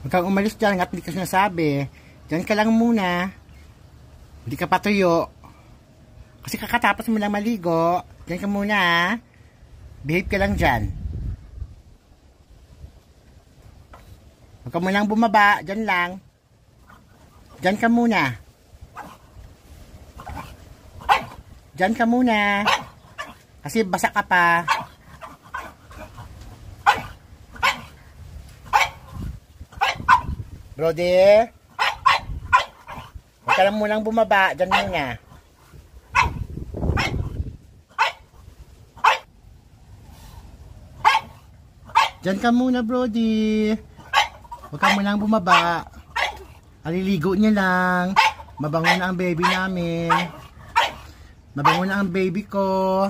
Huwag kang umalis dyan at hindi ka sinasabi. Dyan ka lang muna. Hindi ka patuyo. Kasi kakatapos mo lang maligo. Dyan ka muna ha. Behave ka lang dyan. Huwag ka munang bumaba. Dyan lang. Dyan ka muna. Dyan ka muna. Kasi basa ka pa. Brody. Huwag ka lang munang bumaba. Dyan muna. Dyan ka muna, Brody. Huwag ka munang bumaba. Aliligo niya lang. Mabango na ang baby namin. Mabango na ang baby ko.